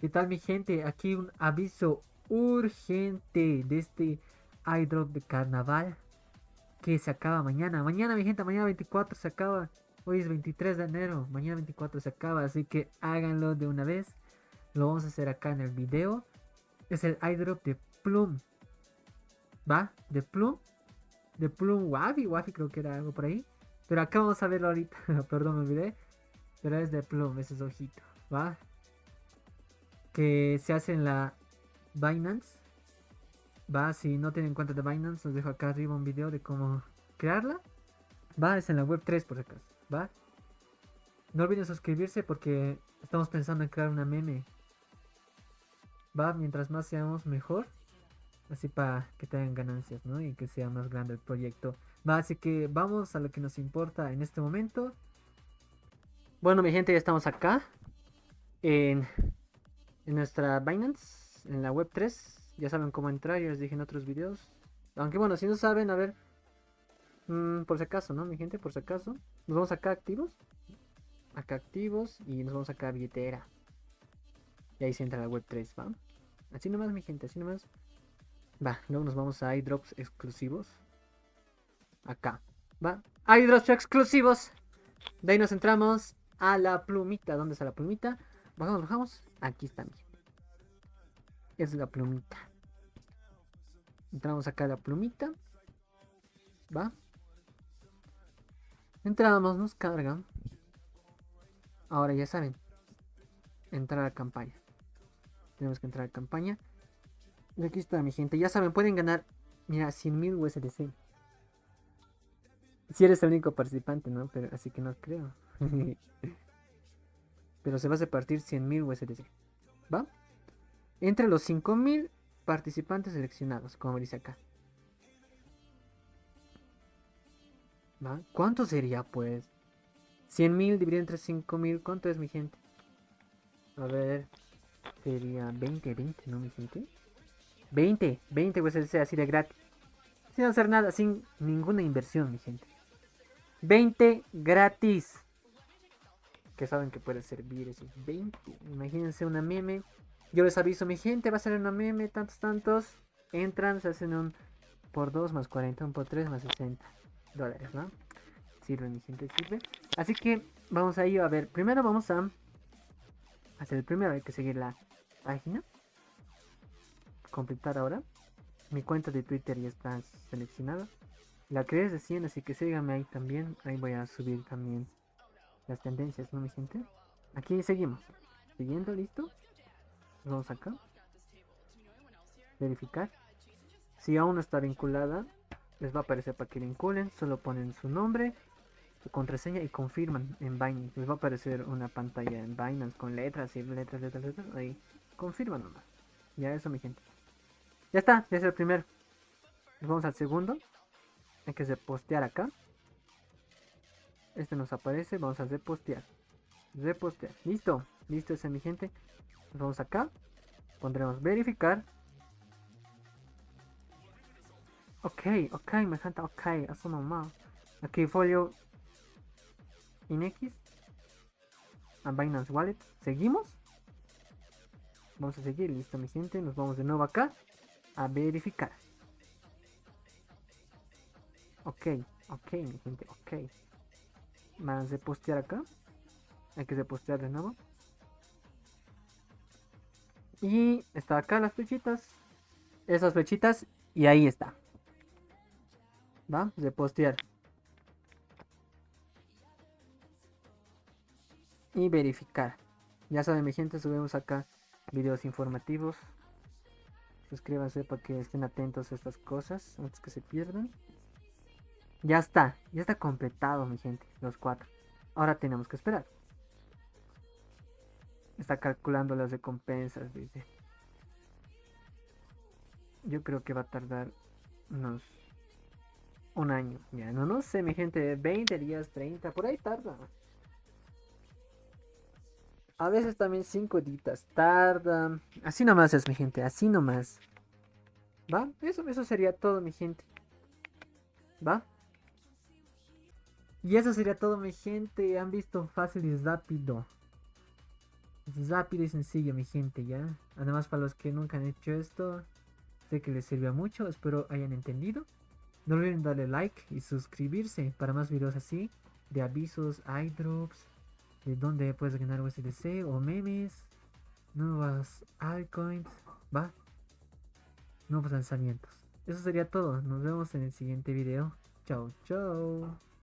¿Qué tal, mi gente? Aquí un aviso urgente de este iDrop de carnaval que se acaba mañana. Mañana, mi gente, mañana 24 se acaba. Hoy es 23 de enero, mañana 24 se acaba, así que háganlo de una vez. Lo vamos a hacer acá en el video. Es el iDrop de Plum, ¿va? De Plum Wafi, Wafi creo que era algo por ahí. Pero acá vamos a verlo ahorita, perdón, me olvidé. Pero es de Plum, ese es ojito, ¿va? Que se hace en la Binance. Va, si no tienen cuenta de Binance, os dejo acá arriba un video de cómo crearla. Va, es en la web 3 por si acaso. Va. No olviden suscribirse porque estamos pensando en crear una meme. Va, mientras más seamos mejor. Así para que tengan ganancias, ¿no? Y que sea más grande el proyecto. Va, así que vamos a lo que nos importa en este momento. Bueno, mi gente, ya estamos acá en, en nuestra Binance, en la web 3. Ya saben cómo entrar, ya les dije en otros videos. Aunque bueno, si no saben, a ver, por si acaso, ¿no, mi gente? Por si acaso. Nos vamos acá activos. Acá activos. Y nos vamos acá a billetera. Y ahí se entra la web 3, ¿va? Así nomás, mi gente, así nomás. Va, luego nos vamos a iDrops exclusivos. Acá, ¿va? iDrops exclusivos. De ahí nos entramos a la plumita. ¿Dónde está la plumita? Bajamos, bajamos. Aquí está, mi gente. Es la plumita. Entramos acá a la plumita. ¿Va? Entramos, nos cargan. Ahora ya saben. Entrar a campaña. Tenemos que entrar a campaña. Y aquí está, mi gente. Ya saben, pueden ganar, mira, 100.000 USDC. Si eres el único participante, ¿no? Pero, así que no creo. Pero se va a repartir 100.000 USDC. ¿Va? Entre los 5.000 participantes seleccionados, como dice acá. ¿Va? ¿Cuánto sería, pues? 100.000 dividido entre 5.000. ¿Cuánto es, mi gente? A ver, sería 20, ¿no, mi gente? 20 USDC así de gratis. Sin hacer nada, sin ninguna inversión, mi gente. 20 gratis. Que saben que puede servir esos 20. Imagínense una meme. Yo les aviso, mi gente, va a ser una meme, tantos, tantos. Entran, se hacen un por 2 más 40, un por 3 más $60, ¿no? Sirve, mi gente, sirve. Así que vamos a ir a ver. Primero vamos a hacer el primero. Hay que seguir la página. Completar ahora. Mi cuenta de Twitter ya está seleccionada. La creé recién, así que síganme ahí también. Ahí voy a subir también las tendencias, ¿no, mi gente? Aquí seguimos. Siguiendo, listo. Vamos acá. Verificar. Si aún no está vinculada, les va a aparecer para que vinculen. Solo ponen su nombre, su contraseña y confirman en Binance. Les va a aparecer una pantalla en Binance con letras y letras, letras, letras. Ahí confirman nomás. Ya eso, mi gente. Ya está, ya es el primero. Nos vamos al segundo. Hay que repostear acá. Este nos aparece. Vamos a repostear. Repostear. Listo. Listo ese, mi gente. Nos vamos acá. Pondremos verificar. Ok, ok, me encanta. Ok, eso normal. Aquí folio in X. A Binance Wallet. Seguimos. Vamos a seguir. Listo, mi gente. Nos vamos de nuevo acá. A verificar. Ok, ok, mi gente. Ok. Más de postear acá. Hay que repostear de nuevo. Y está acá las flechitas. Esas flechitas. Y ahí está. ¿Va? Repostear. Y verificar. Ya saben, mi gente, subimos acá videos informativos. Suscríbanse para que estén atentos a estas cosas antes que se pierdan. Ya está completado, mi gente, los cuatro. Ahora tenemos que esperar. Está calculando las recompensas, dice. Yo creo que va a tardar unos un año. Ya, no sé, mi gente, 20 días, 30 por ahí tarda. A veces también 5 días tarda. Así nomás es, mi gente, así nomás. ¿Va? Eso sería todo, mi gente. ¿Va? Y eso sería todo, mi gente. Han visto fácil y rápido. Es rápido y sencillo, mi gente, ¿ya? Además, para los que nunca han hecho esto, sé que les sirvió mucho, espero hayan entendido. No olviden darle like y suscribirse para más videos así, de avisos, iDrops, de dónde puedes ganar USDC o memes, nuevas altcoins, va, nuevos lanzamientos. Eso sería todo, nos vemos en el siguiente video. Chao, chao.